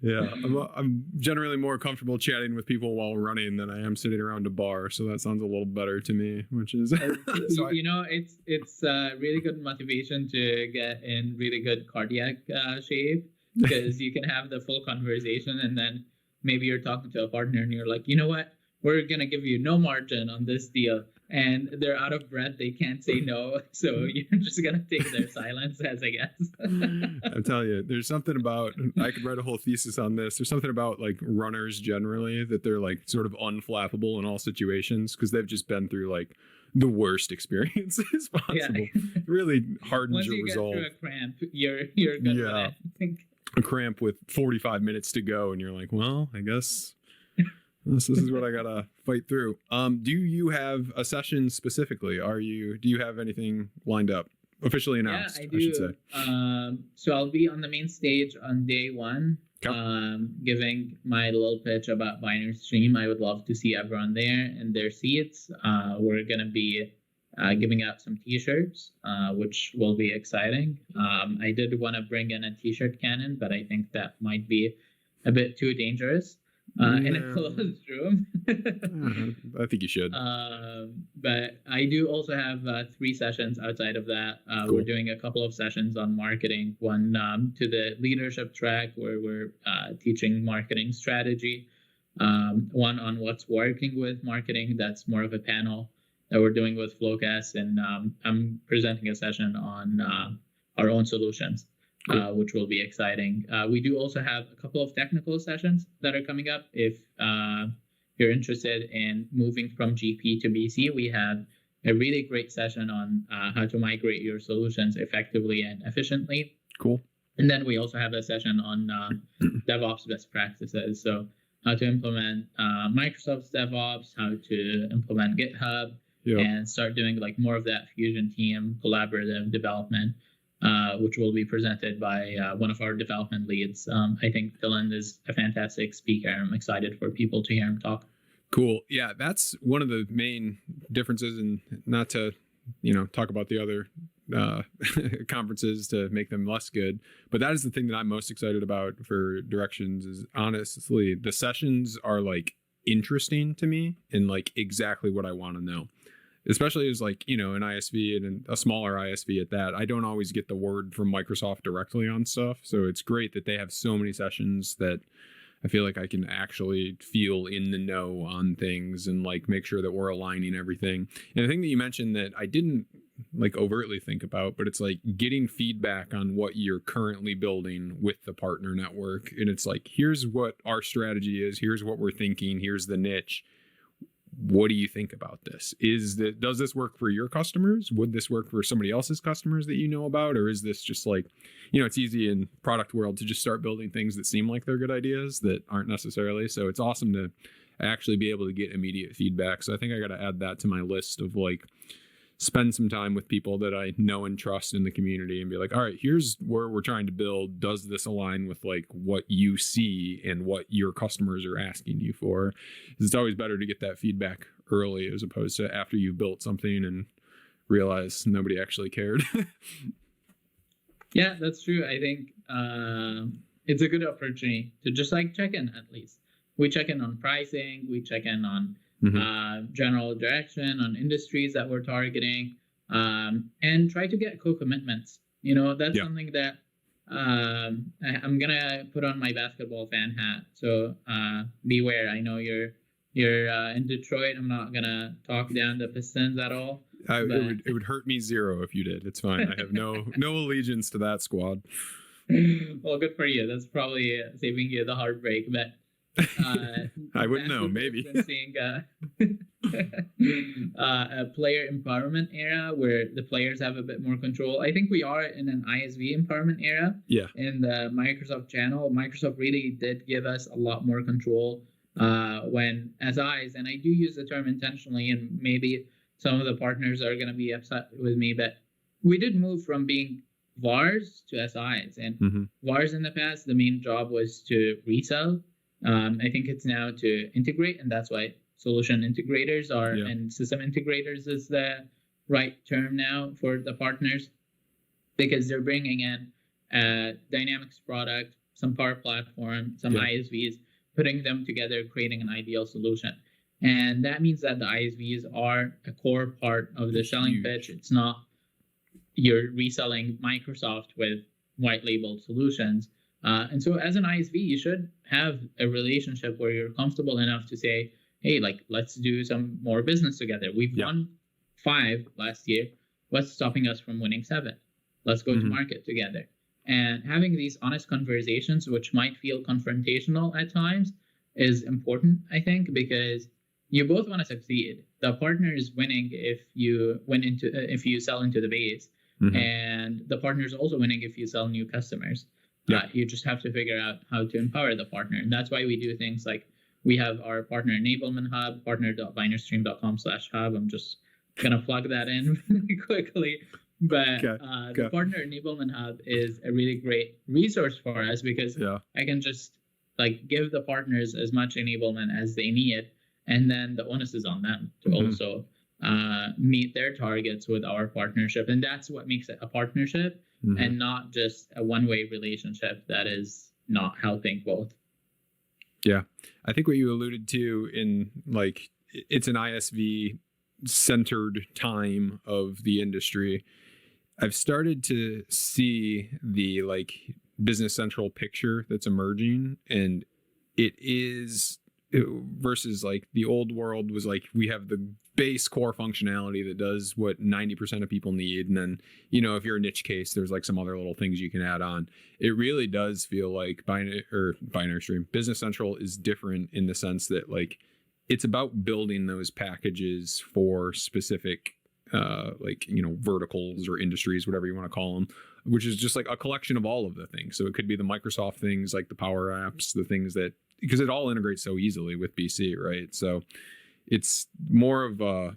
Yeah, I'm generally more comfortable chatting with people while running than I am sitting around a bar. So that sounds a little better to me, which is. So it's really good motivation to get in really good cardiac shape, because you can have the full conversation, and then maybe you're talking to a partner and you're like, you know what, we're gonna give you no margin on this deal, and they're out of breath, they can't say no, so you're just gonna take their silence as a guess. I'm telling you, there's something about, I could write a whole thesis on this, there's something about like runners generally, that they're like sort of unflappable in all situations, because they've just been through like the worst experiences possible. Really hardens your resolve. Once you get through a cramp, you're good with it. I think. A cramp with 45 minutes to go, and you're like, well, I guess this is what I gotta fight through. Do you have a session specifically? Do you have anything lined up? Officially announced, I do. I should say. So I'll be on the main stage on day 1, giving my little pitch about Binary Stream. I would love to see everyone there in their seats. We're going to be giving out some t-shirts, which will be exciting. I did want to bring in a t-shirt cannon, but I think that might be a bit too dangerous. In a closed room. I think you should. But I do also have 3 sessions outside of that. Cool. We're doing a couple of sessions on marketing. One to the leadership track, where we're teaching marketing strategy. One on what's working with marketing. That's more of a panel that we're doing with Flowcast. And I'm presenting a session on our own solutions. Cool. Which will be exciting. We do also have a couple of technical sessions that are coming up. If you're interested in moving from GP to BC, we have a really great session on how to migrate your solutions effectively and efficiently. Cool. And then we also have a session on DevOps best practices. So how to implement Microsoft's DevOps, how to implement GitHub, and start doing like more of that Fusion team collaborative development. Which will be presented by one of our development leads. I think Dylan is a fantastic speaker. I'm excited for people to hear him talk. Cool. Yeah, that's one of the main differences, and not to, talk about the other conferences to make them less good, but that is the thing that I'm most excited about for Directions is, honestly, the sessions are like interesting to me and like exactly what I want to know. Especially as like, an ISV and a smaller ISV at that. I don't always get the word from Microsoft directly on stuff. So it's great that they have so many sessions that I feel like I can actually feel in the know on things and like make sure that we're aligning everything. And the thing that you mentioned that I didn't like overtly think about, but it's like getting feedback on what you're currently building with the partner network. And it's like, here's what our strategy is. Here's what we're thinking. Here's the niche. what do you think about this? Does this work for your customers? Would this work for somebody else's customers that you know about? Or is this just like, it's easy in product world to just start building things that seem like they're good ideas that aren't necessarily. So it's awesome to actually be able to get immediate feedback. So I think I got to add that to my list of like, spend some time with people that I know and trust in the community and be like, all right, here's where we're trying to build. Does this align with like what you see and what your customers are asking you for? It's always better to get that feedback early as opposed to after you've built something and realize nobody actually cared. Yeah, that's true. I think it's a good opportunity to just like check in at least. We check in on pricing, we check in on general direction, on industries that we're targeting, and try to get co-commitments. That's something that I'm gonna put on my basketball fan hat. So beware. I know you're in Detroit. I'm not gonna talk down the Pistons at all. It would hurt me zero if you did. It's fine. I have no allegiance to that squad. Well, good for you. That's probably saving you the heartbreak, but. I wouldn't know. Maybe been seeing a player empowerment era where the players have a bit more control. I think we are in an ISV empowerment era. Yeah. In the Microsoft channel, Microsoft really did give us a lot more control when SIs, and I do use the term intentionally, and maybe some of the partners are going to be upset with me, but we did move from being VARs to SIs, and VARs in the past, the main job was to resell. I think it's now to integrate, and that's why solution integrators are, and system integrators is the right term now for the partners, because they're bringing in a Dynamics product, some Power Platform, some ISVs, putting them together, creating an ideal solution. And that means that the ISVs are a core part of the selling pitch. It's not you're reselling Microsoft with white labeled solutions. And so as an ISV, you should have a relationship where you're comfortable enough to say, hey, like, let's do some more business together. We've won 5 last year. What's stopping us from winning 7? Let's go to market together. And having these honest conversations, which might feel confrontational at times, is important, I think, because you both want to succeed. The partner is winning if you sell into the base, and the partner is also winning if you sell new customers. You just have to figure out how to empower the partner. And that's why we do things like we have our partner enablement hub, partner.binarystream.com/hub. I'm just going to plug that in really quickly. But the partner enablement hub is a really great resource for us because I can just like give the partners as much enablement as they need. And then the onus is on them to also meet their targets with our partnership. And that's what makes it a partnership. And not just a one-way relationship that is not helping both. Yeah. I think what you alluded to in like, it's an ISV centered time of the industry. I've started to see the like Business Central picture that's emerging, and it is versus like the old world was like, we have the base core functionality that does what 90% of people need. And then, if you're a niche case, there's like some other little things you can add on. It really does feel like Binary Stream Business Central is different in the sense that like, it's about building those packages for specific, verticals or industries, whatever you want to call them, which is just like a collection of all of the things. So it could be the Microsoft things, like the Power Apps, the things that, because it all integrates so easily with BC, right? So it's more of a,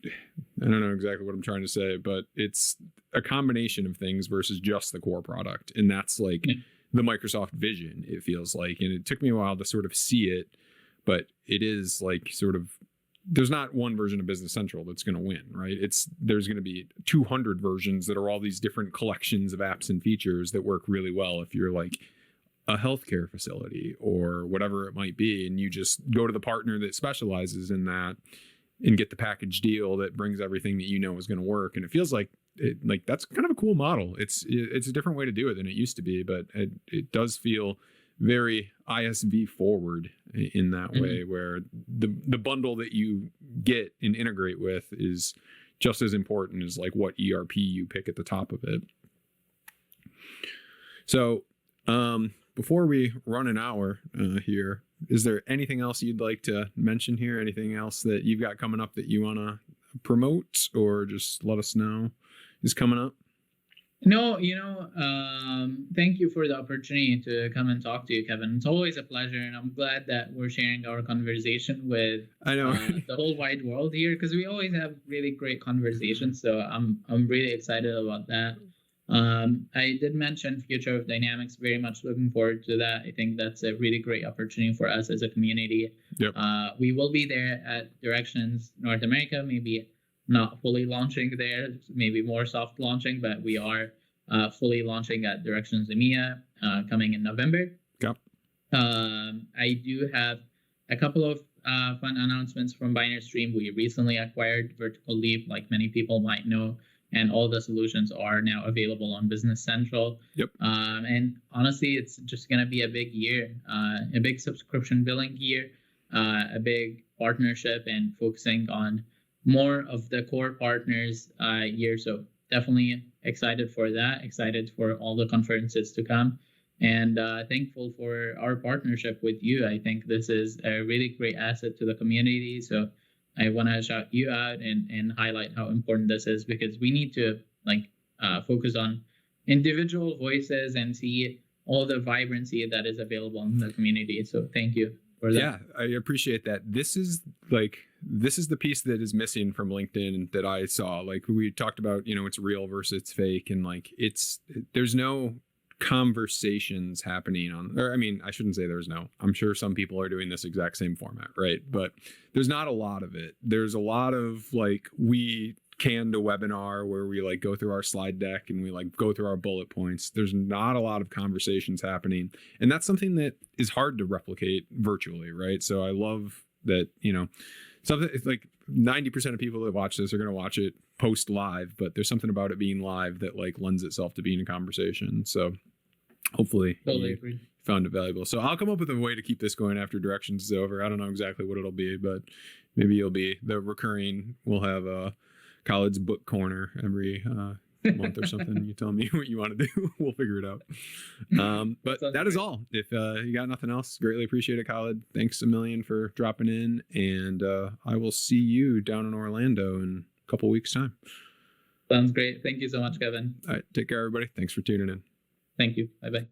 I don't know exactly what I'm trying to say, but it's a combination of things versus just the core product. And that's like the Microsoft vision, it feels like. And it took me a while to sort of see it, but it is like sort of, there's not one version of Business Central that's going to win, right? There's going to be 200 versions that are all these different collections of apps and features that work really well if you're like a healthcare facility or whatever it might be, and you just go to the partner that specializes in that and get the package deal that brings everything that is going to work. And it feels like that's kind of a cool model. It's a different way to do it than it used to be, but it does feel very ISV forward in that way, where the bundle that you get and integrate with is just as important as like what ERP you pick at the top of it. So before we run an hour here, is there anything else you'd like to mention here? Anything else that you've got coming up that you want to promote or just let us know is coming up? No, thank you for the opportunity to come and talk to you, Kevin. It's always a pleasure, and I'm glad that we're sharing our conversation with I know the whole wide world here, because we always have really great conversations. So I'm really excited about that. I did mention Future of Dynamics. Very much looking forward to that. I think that's a really great opportunity for us as a community. Yep. We will be there at Directions North America, maybe not fully launching there, maybe more soft launching, but we are fully launching at Directions EMEA coming in November. Yep. I do have a couple of fun announcements from Binary Stream. We recently acquired Vertical Leap, like many people might know, and all the solutions are now available on Business Central. Yep. And honestly, it's just going to be a big year, a big subscription billing year, a big partnership, and focusing on more of the core partners year. So definitely excited for that, excited for all the conferences to come, and thankful for our partnership with you. I think this is a really great asset to the community. So I want to shout you out and highlight how important this is, because we need to focus on individual voices and see all the vibrancy that is available in the community. So thank you for that. Yeah, I appreciate that. This is the piece that is missing from LinkedIn that I saw. Like we talked about, it's real versus it's fake, and there's no conversations happening I shouldn't say there's no. I'm sure some people are doing this exact same format, right? But there's not a lot of it. There's a lot of we canned a webinar where we go through our slide deck and we go through our bullet points. There's not a lot of conversations happening, and that's something that is hard to replicate virtually, right? So I love that, something it's 90% of people that watch this are going to watch it post live, but there's something about it being live that lends itself to being a conversation. So hopefully you found it valuable. So I'll come up with a way to keep this going after Directions is over. I don't know exactly what it'll be, but maybe it'll be the recurring. We'll have a Khaled's book corner every month or something. You tell me what you want to do. We'll figure it out. But that is all. If you got nothing else, greatly appreciate it, Khaled. Thanks a million for dropping in, and I will see you down in Orlando in a couple weeks' time. Sounds great. Thank you so much, Kevin. All right, take care, everybody. Thanks for tuning in. Thank you. Bye-bye.